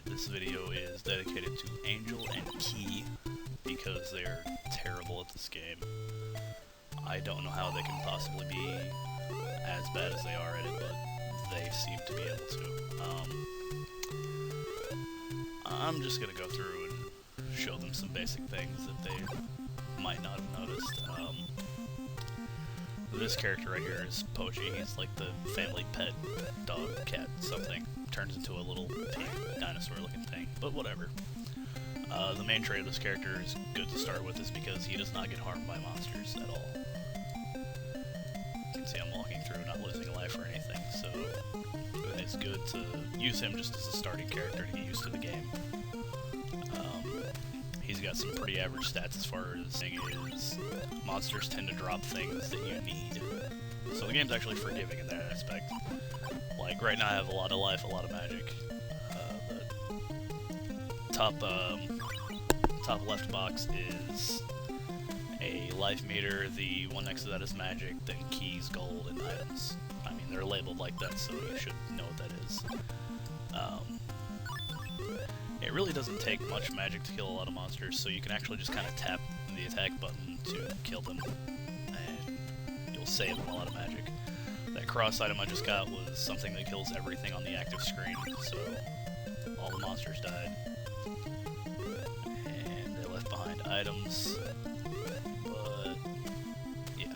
Alright, this video is dedicated to Angel and Key because they're terrible at this game. I don't know how they can possibly be as bad as they are at it, but they seem to be able to. I'm just gonna go through and show them some basic things that they might not have noticed. This character right here is Pochi. He's like the family pet dog, cat, something. Turns into a little pink dinosaur-looking thing, but whatever. The main trait of this character is good to start with is because he does not get harmed by monsters at all. You can see I'm walking through, not losing a life or anything, so it's good to use him just as a starting character to get used to the game. He's got some pretty average stats as far as saying is monsters tend to drop things that you need. So the game's actually forgiving in that aspect. Like, right now I have a lot of life, a lot of magic. The top left box is a life meter, the one next to that is magic, then keys, gold, and items. I mean, they're labeled like that, so you should know what that is. It really doesn't take much magic to kill a lot of monsters, so you can actually just kind of tap the attack button to kill them, and you'll save a lot of magic. That cross item I just got was something that kills everything on the active screen, so all the monsters died. And they left behind items, but yeah.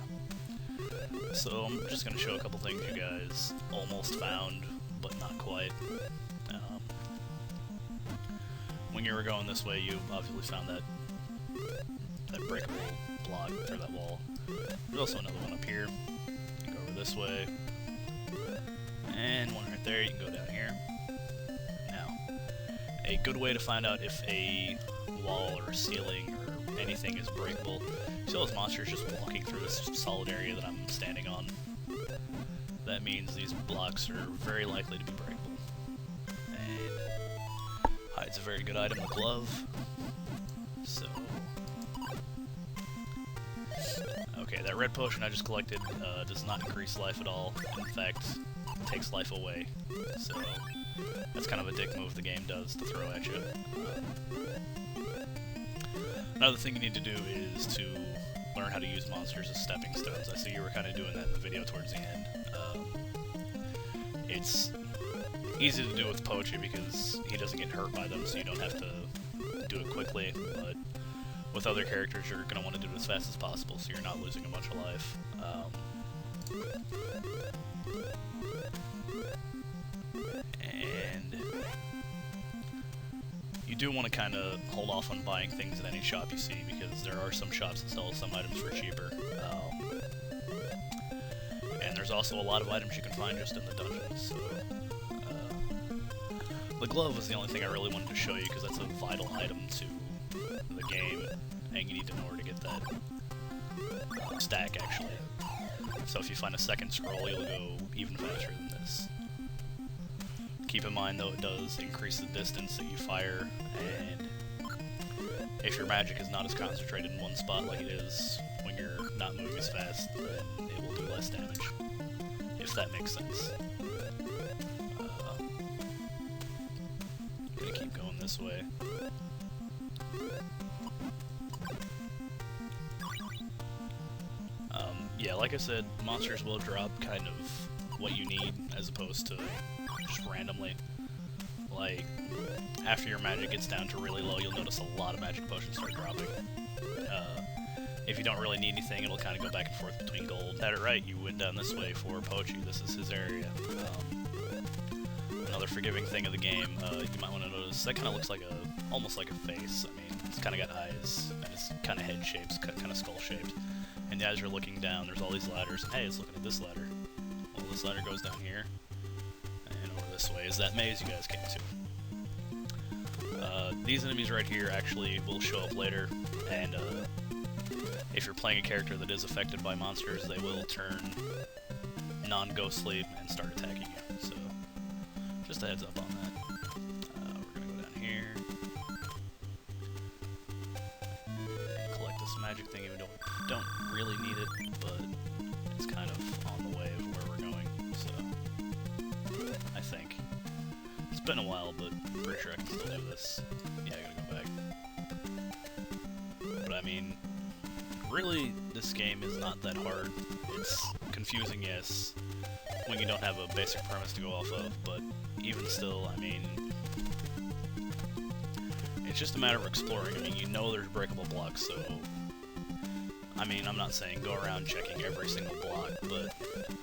So I'm just going to show a couple things you guys almost found, but not quite. When you were going this way, you obviously found that breakable block through that wall. There's also another one up here. You can go over this way. And one right there, you can go down here. Now, a good way to find out if a wall or a ceiling or anything is breakable, you see those monsters just walking through this solid area that I'm standing on. That means these blocks are very likely to be breakable. Hides a very good item, the glove. So, okay, that red potion I just collected does not increase life at all. In fact, it takes life away. So, that's kind of a dick move the game does to throw at you. Another thing you need to do is to learn how to use monsters as stepping stones. I see you were kind of doing that in the video towards the end. It's easy to do with Pochi because he doesn't get hurt by them, so you don't have to do it quickly, but with other characters you're going to want to do it as fast as possible so you're not losing a bunch of life. And you do want to kind of hold off on buying things at any shop you see because there are some shops that sell some items for cheaper. And there's also a lot of items you can find just in the dungeons, so the glove was the only thing I really wanted to show you because that's a vital item to the game, and you need to know where to get that stack, actually. So if you find a second scroll, you'll go even faster than this. Keep in mind, though, it does increase the distance that you fire, and if your magic is not as concentrated in one spot like it is when you're not moving as fast, then it will do less damage, if that makes sense. This way. Yeah, like I said, monsters will drop kind of what you need as opposed to just randomly. Like, after your magic gets down to really low, you'll notice a lot of magic potions start dropping. If you don't really need anything, it'll kind of go back and forth between gold. Had it right, you went down this way for Pochi. This is his area. Another forgiving thing of the game, you might want to notice, that kind of looks like almost like a face. I mean, it's kind of got eyes, and it's kind of head-shaped, kind of skull-shaped. And as you're looking down, there's all these ladders, and hey, it's looking at this ladder. Well, this ladder goes down here, and over this way is that maze you guys came to. These enemies right here actually will show up later, and if you're playing a character that is affected by monsters, they will turn non-ghostly and start attacking you, so just a heads up on that. We're gonna go down here. Collect this magic thing, even though we don't really need it, but it's kind of on the way of where we're going, so I think. It's been a while, but I'm pretty sure I can still do this. Yeah, I gotta go back. But I mean, really, this game is not that hard. It's confusing, yes, when you don't have a basic premise to go off of, but even still, I mean, it's just a matter of exploring. I mean, you know there's breakable blocks, so, I mean, I'm not saying go around checking every single block, but,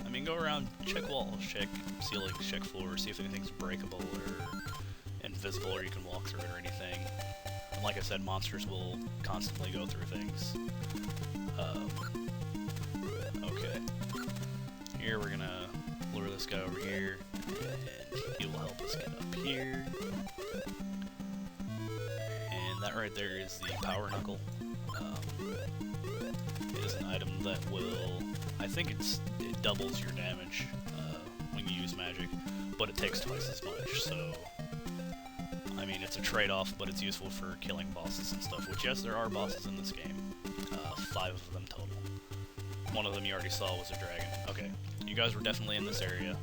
I mean, go around, check walls, check ceilings, check floors, see if anything's breakable or invisible or you can walk through it or anything. And like I said, monsters will constantly go through things. Okay. Here we're gonna lure this guy over here, and he will help us get up here. And that right there is the power knuckle. It is an item that will, I think it doubles your damage when you use magic, but it takes twice as much, so I mean it's a trade-off, but it's useful for killing bosses and stuff, which yes, there are bosses in this game, 5 of them total. One of them you already saw was a dragon. Okay, you guys were definitely in this area,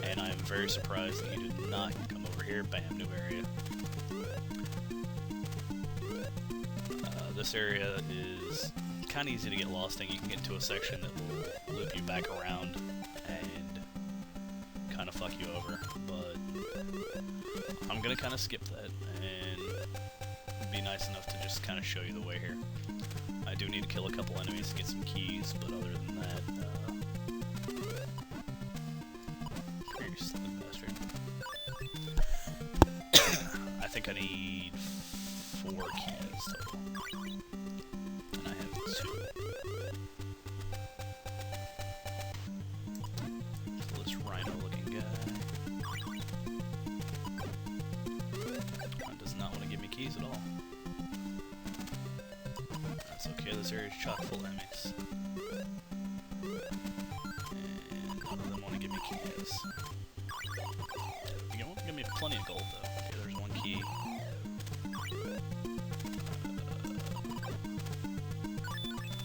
and I am very surprised that you did not come over here. Bam, new area. This area is kind of easy to get lost in. You can get into a section that will loop you back around and kind of fuck you over, but I'm gonna kind of skip that and be nice enough to just kind of show you the way here. I do need to kill a couple enemies to get some keys, but other than that, you silly bastard. I think I need 4 keys total. And I have 2. So this rhino-looking guy. Does not want to give me keys at all. That's okay, this area is chock full of enemies. And none of them want to give me keys. You want to give me plenty of gold though. Okay, there's 1 key.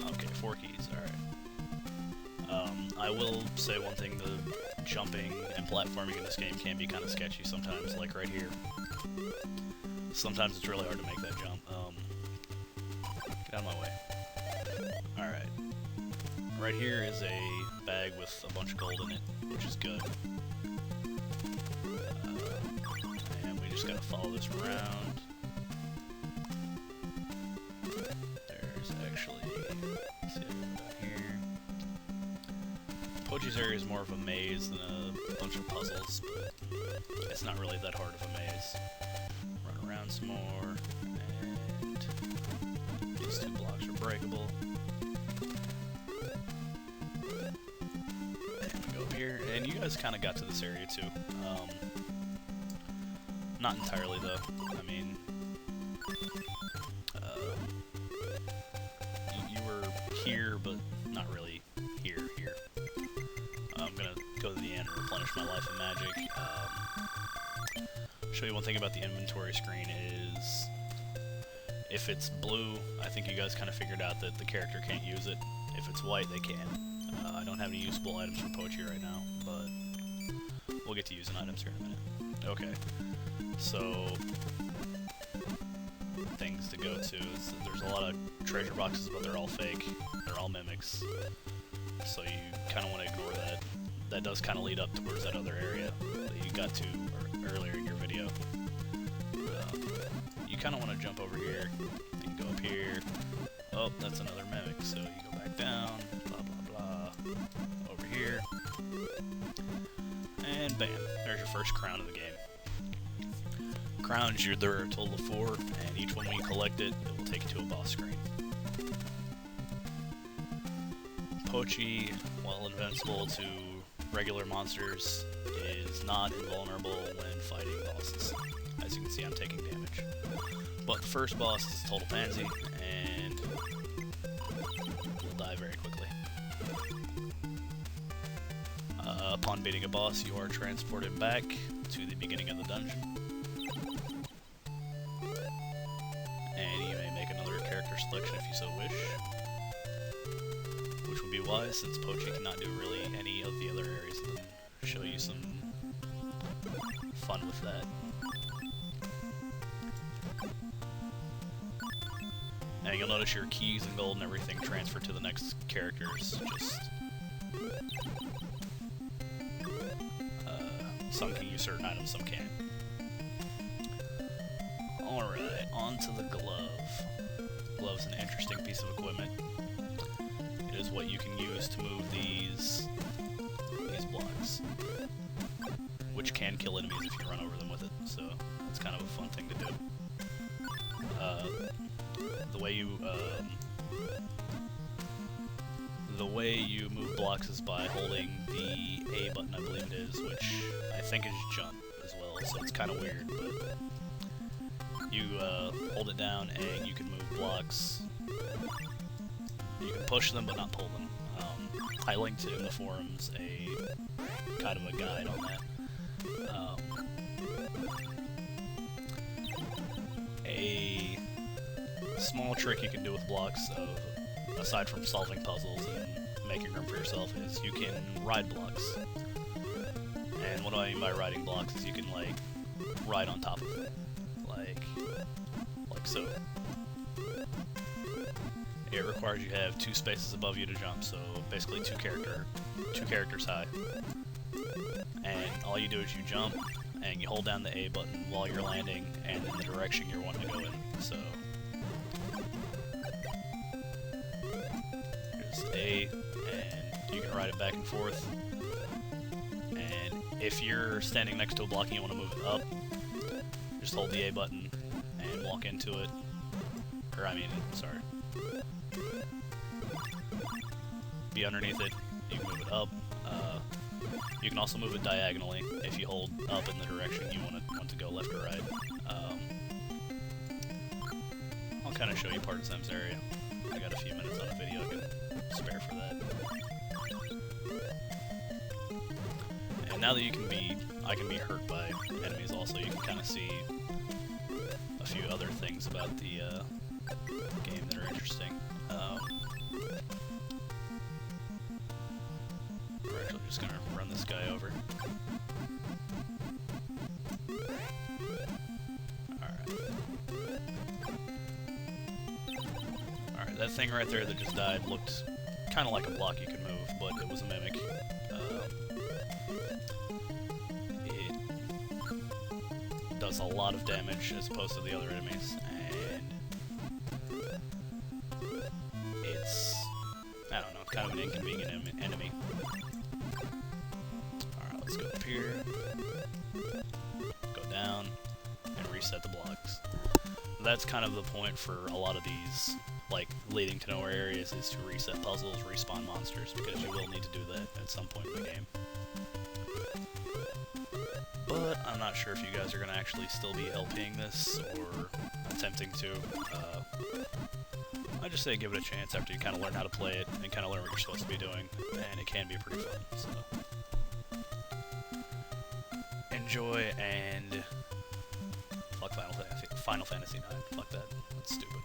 Okay, 4 keys, alright. I will say one thing, the jumping and platforming in this game can be kind of sketchy sometimes, like right here. Sometimes it's really hard to make that jump. Get out of my way. Alright. Right here is a bag with a bunch of gold in it, which is good. And we just gotta follow this around. There's actually... let's see what we got here. Pochi's area is more of a maze than a bunch of puzzles, but it's not really that hard of a maze. Run around some more, and these 2 blocks are breakable. And we go over here, and you guys kind of got to this area too. Not entirely though. I mean, you were here, but not really here. I'm gonna go to the end and replenish my life and magic. Show you one thing about the inventory screen is, if it's blue, I think you guys kind of figured out that the character can't use it. If it's white, they can. I don't have any usable items for Pochi right now, but we'll get to using items here in a minute. Okay, so things to go to is that there's a lot of treasure boxes, but they're all fake. They're all mimics, so you kind of want to ignore that. That does kind of lead up towards that other area that you got to earlier in your video. You kind of want to jump over here, and go up here. Oh, that's another mimic, so you go back down, blah blah blah, over here, and bam, there's your first crown of the game. Crowns, there are a total of 4, and each one when you collect it, it will take you to a boss screen. Pochi, while invincible to regular monsters, is not invulnerable when fighting bosses. As you can see, I'm taking damage. But the first boss is a total pansy, and will die very quickly. Upon beating a boss, you are transported back to the beginning of the dungeon. And you may make another character selection if you so wish. Which would be wise, since Pochi cannot do really any of the other areas, and then show you some fun with that. And you'll notice your keys and gold and everything transfer to the next characters. Just some can use certain items, some can't. Alright, on to the glove. Glove's an interesting piece of equipment. It is what you can use to move these blocks, which can kill enemies if you run over them with it, so it's kind of a fun thing to do. The way you move blocks is by holding the A button, I believe it is, which I think is jump as well, so it's kind of weird, but you hold it down and you can move blocks. You can push them but not pull them. I linked in the forums a kind of a guide on that. A small trick you can do with blocks, aside from solving puzzles and making room for yourself, is you can ride blocks. And what I mean by riding blocks is you can, like, ride on top of it. Like so. It requires you to have 2 spaces above you to jump, so basically 2 characters high. And all you do is you jump, and you hold down the A button while you're landing, and in the direction you're wanting to go in. So here's A, and you can ride it back and forth. And if you're standing next to a block and you want to move it up, just hold the A button and walk into it. Or, sorry. Be underneath it, you can move it up. You can also move it diagonally if you hold up in the direction you want to go left or right. I'll kind of show you part of Zem's area. I got a few minutes on a video I can spare for that. And now that I can be hurt by enemies also, you can kind of see a few other things about the game that are interesting. We're actually just gonna run this guy over. Alright, that thing right there that just died looked kind of like a block you could move, but it was a mimic. It does a lot of damage as opposed to the other enemies, and it's, I don't know, kind of an inconvenient enemy. Alright, let's go up here, go down, and reset the blocks. That's kind of the point for a lot of these, like, leading to nowhere areas, is to reset puzzles, respawn monsters, because you will need to do that at some point in the game. But I'm not sure if you guys are going to actually still be LPing this, or attempting to. I just say give it a chance after you kind of learn how to play it, and kind of learn what you're supposed to be doing, and it can be pretty fun, so. Enjoy, and fuck Final Fantasy IX. Fuck that. That's stupid.